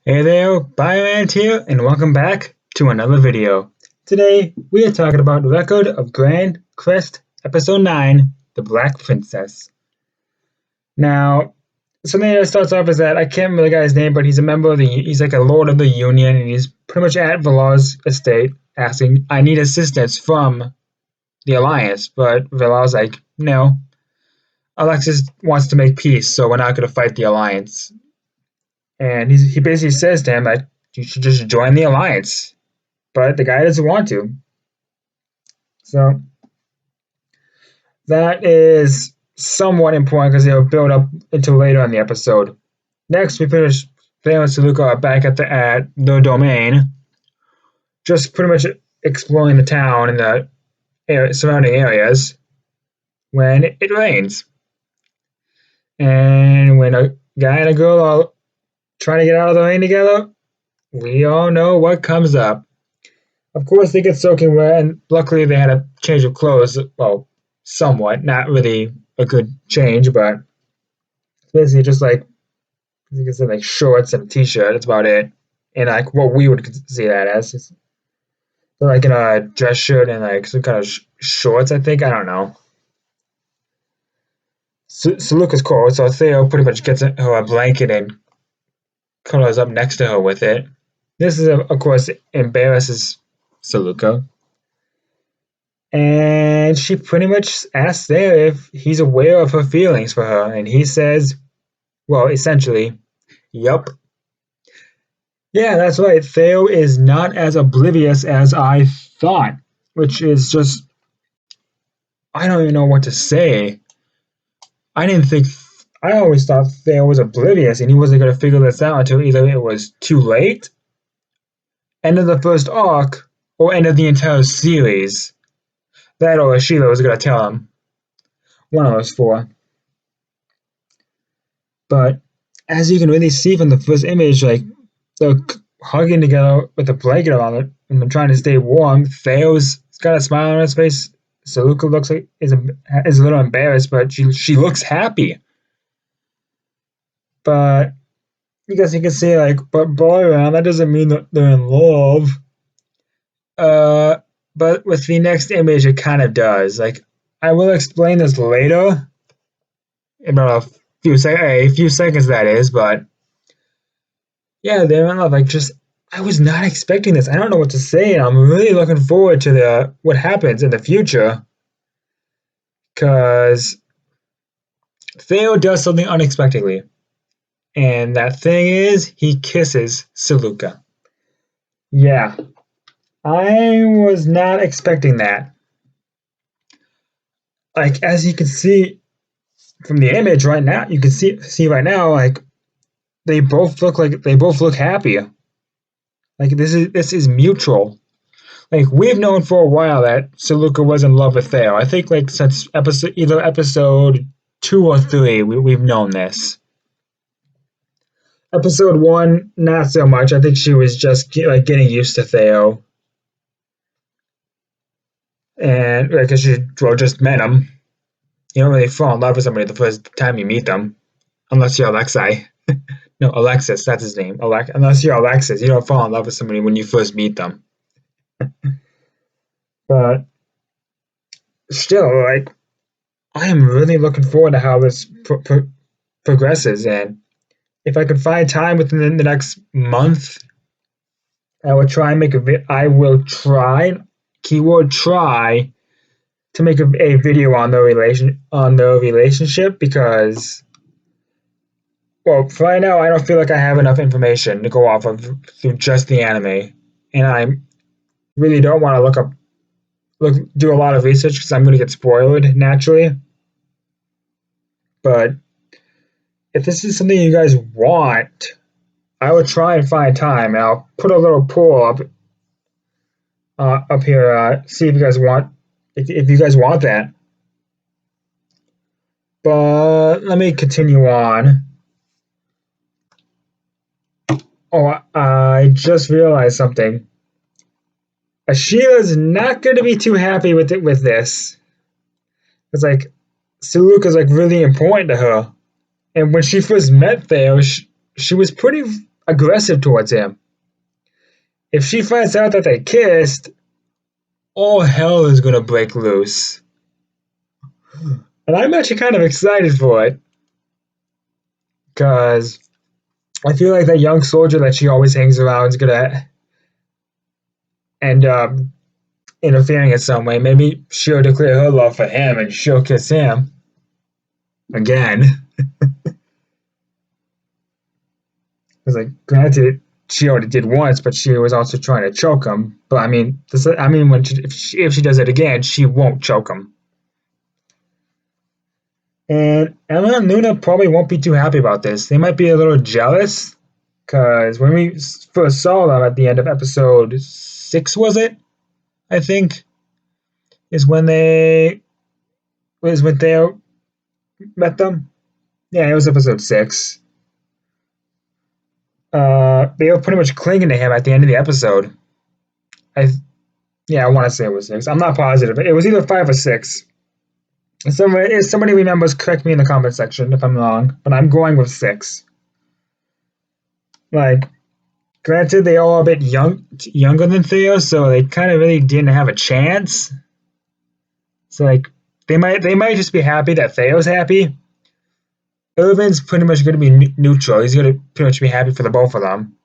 Hey there, Byrand here, and welcome back to another video. Today, we are talking about the record of Grancrest Episode 9, The Black Princess. Now, something that starts off is that I can't remember the guy's name, but he's a member of he's like a lord of the Union, and he's pretty much at Valar's estate asking, I need assistance from the Alliance, but Valar's like, no, Alexis wants to make peace, so we're not going to fight the Alliance. And he basically says to him that you should just join the alliance, but the guy doesn't want to. So that is somewhat important because it'll build up until later in the episode. Next, we finish Theo and Siluca are back at the domain, just pretty much exploring the town and the surrounding areas when it rains. And when a guy and a girl are trying to get out of the rain together, we all know what comes up. Of course, they get soaking wet, and luckily they had a change of clothes. Well, somewhat, not really a good change, but basically just like you can say like shorts and a t-shirt. That's about it, and like what we would see that as. They're like in a dress shirt and like some kind of shorts. I think I don't know. So Luca's cold, so Theo pretty much gets her a blanket and cuddles up next to her with it. This is of course embarrasses Siluca. And she pretty much asks there if he's aware of her feelings for her, and he says, well, essentially, yup. Yeah, that's right. Theo is not as oblivious as I thought, which is just, I don't even know what to say. I didn't think, I always thought Theo was oblivious and he wasn't going to figure this out until either it was too late, end of the first arc, or end of the entire series. That or Sheila was going to tell him. One of those four. But as you can really see from the first image, like they're hugging together with a blanket around it and they're trying to stay warm. Theo's got a smile on his face. Siluca looks like is a little embarrassed, but she looks happy. But you guys you can see like, but Byrand, that doesn't mean that they're in love. But with the next image, it kind of does. Like I will explain this later in a few seconds, that is, but yeah, they're in love. Like, just I was not expecting this. I don't know what to say, and I'm really looking forward to the what happens in the future. Cause Theo does something unexpectedly, and that thing is he kisses Siluca. Yeah, I was not expecting that. Like as you can see from the image right now, you can see right now like they both look happy. Like this is mutual. Like we've known for a while that Siluca was in love with Theo. I think like since either episode 2 or 3, we've known this. Episode 1, not so much. I think she was just like getting used to Theo, and because she just met him. You don't really fall in love with somebody the first time you meet them, unless you're Alexei. No, Alexis, that's his name. Unless you're Alexis, you don't fall in love with somebody when you first meet them. But still, like I am really looking forward to how this progresses, and if I could find time within the next month, I will try and make I will try, keyword try, to make a video on the relationship because, well, for right now I don't feel like I have enough information to go off of through just the anime, and I really don't want to do a lot of research because I'm going to get spoiled naturally. But if this is something you guys want, I will try and find time, and I'll put a little poll up here. See if you guys want if you guys want that. But let me continue on. Oh, I just realized something. Ashila's not going to be too happy with this. It's like Siluca's like really important to her, and when she first met Theo, she was pretty. aggressive towards him. If she finds out that they kissed, all hell is gonna break loose. And I'm actually kind of excited for it. Because I feel like that young soldier that she always hangs around is gonna end up interfering in some way. Maybe she'll declare her love for him and she'll kiss him again. Because, like, granted, she already did once, but she was also trying to choke him. But I mean, when if she does it again, she won't choke him. And Emma and Luna probably won't be too happy about this. They might be a little jealous, because when we first saw them at the end of episode 6, was it? I think is when they met them. Yeah, it was episode 6. They were pretty much clinging to him at the end of the episode. I want to say it was 6. I'm not positive. It was either 5 or 6. If somebody remembers, correct me in the comment section if I'm wrong, but I'm going with 6. Like, granted, they all are a bit younger than Theo, so they kind of really didn't have a chance. So, like, they might just be happy that Theo's happy. Irvin's pretty much going to be neutral. He's going to pretty much be happy for the both of them.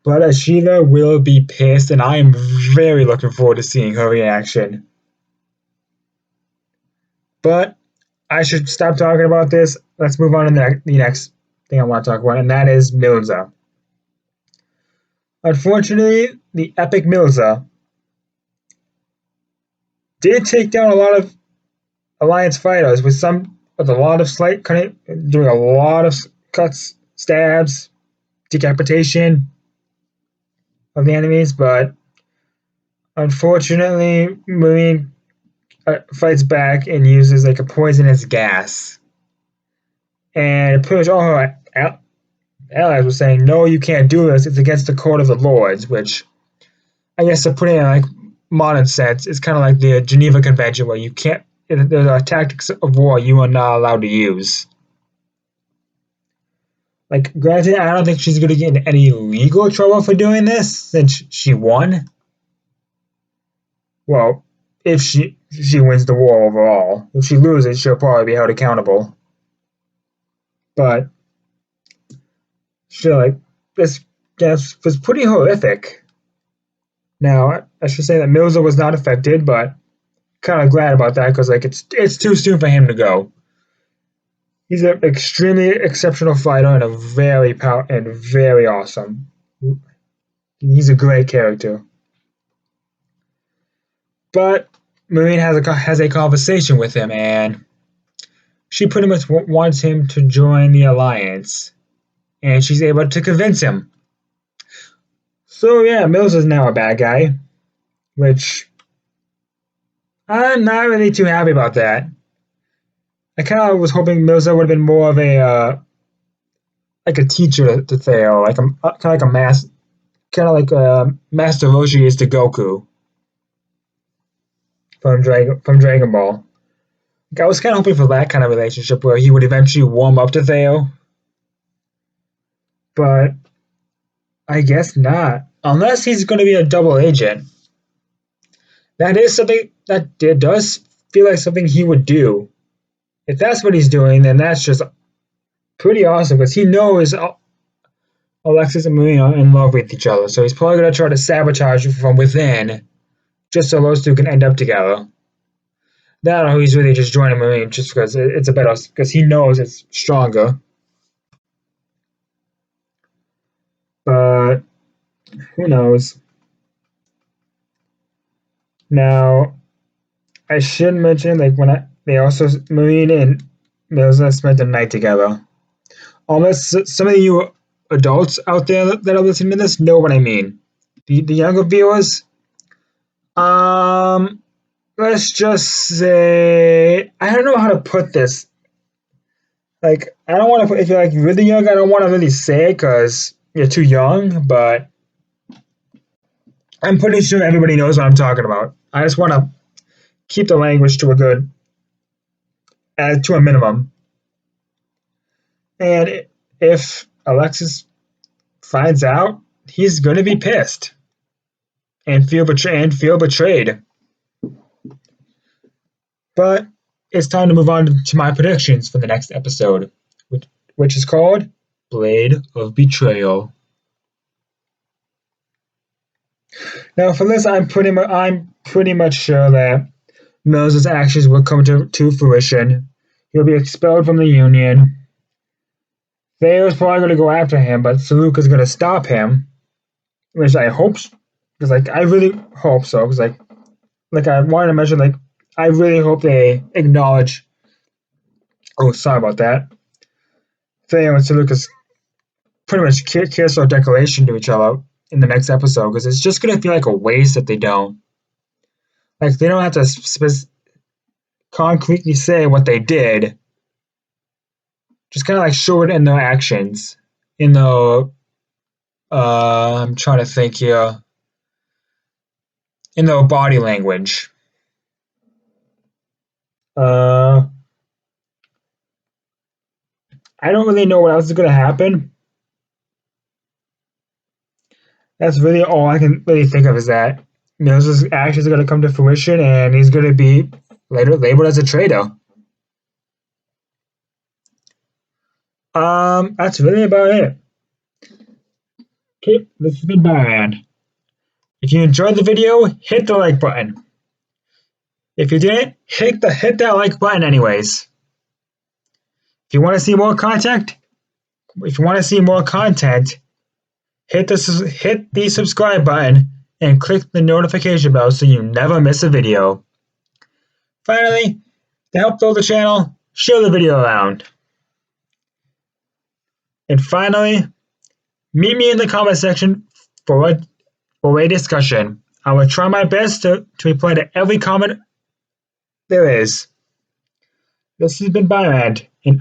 But Ashila will be pissed, and I am very looking forward to seeing her reaction. But I should stop talking about this. Let's move on to the next thing I want to talk about, and that is Milzer. Unfortunately, the epic Milzer did take down a lot of Alliance fighters with a lot of slight cutting, doing a lot of cuts, stabs, decapitation of the enemies, but unfortunately, Marine fights back and uses like a poisonous gas. And pretty much all her allies were saying, "No, you can't do this. It's against the code of the Lords," which I guess to put it in like modern sense, it's kind of like the Geneva Convention, where you can't. There are tactics of war you are not allowed to use. Like, granted, I don't think she's going to get in any legal trouble for doing this since she won. Well, if she wins the war overall. If she loses, she'll probably be held accountable. But still, like, this death was pretty horrific. Now, I should say that Milzer was not affected, but kind of glad about that because, like, it's too soon for him to go. He's an extremely exceptional fighter and very awesome. He's a great character. But Marine has a conversation with him, and she pretty much wants him to join the Alliance, and she's able to convince him. So yeah, Mills is now a bad guy, which I'm not really too happy about that. I kind of was hoping Milzer would have been more of a like a teacher to Theo, like kind of like a Master Roshi is to Goku from Dragon Ball. Like, I was kind of hoping for that kind of relationship where he would eventually warm up to Theo, but I guess not, unless he's going to be a double agent. That is something that does feel like something he would do. If that's what he's doing, then that's just pretty awesome because he knows Alexis and Marine are in love with each other, so he's probably going to try to sabotage you from within just so those two can end up together. That or he's really just joining Marine just because it's a better, because he knows it's stronger. But who knows? Now, I should mention, like, they also, Marine and Milzer spent the night together. Almost some of you adults out there that are listening to this know what I mean. The younger viewers, let's just say, I don't know how to put this. Like, I don't want to, if you're like really young, I don't want to really say it because you're too young, but I'm pretty sure everybody knows what I'm talking about. I just want to keep the language to a minimum. And if Alexis finds out, he's going to be pissed and feel betrayed. But it's time to move on to my predictions for the next episode, which is called Blade of Betrayal. Now, for this, I'm pretty much sure that Milzer's actions will come to fruition. He'll be expelled from the Union. Theo's probably going to go after him, but Siluca's going to stop him, which I hope, because I really hope so. Because I wanted to mention, I really hope they acknowledge. Oh, sorry about that. Theo and Siluca's pretty much kiss or declaration to each other in the next episode, because it's just going to feel like a waste if they don't. They don't have to concretely say what they did. Just kind of show it in their actions. In the, I'm trying to think here. In their body language. I don't really know what else is going to happen. That's really all I can really think of is that Milzer's actions are going to come to fruition and he's going to be later labeled as a traitor. That's really about it. Okay, this has been Byrand. If you enjoyed the video, hit the like button. If you didn't, hit that like button anyways. If you want to see more content, hit the subscribe button and click the notification bell so you never miss a video. Finally, to help build the channel, share the video around. And finally, meet me in the comment section for a discussion. I will try my best to reply to every comment there is. This has been Byrand, and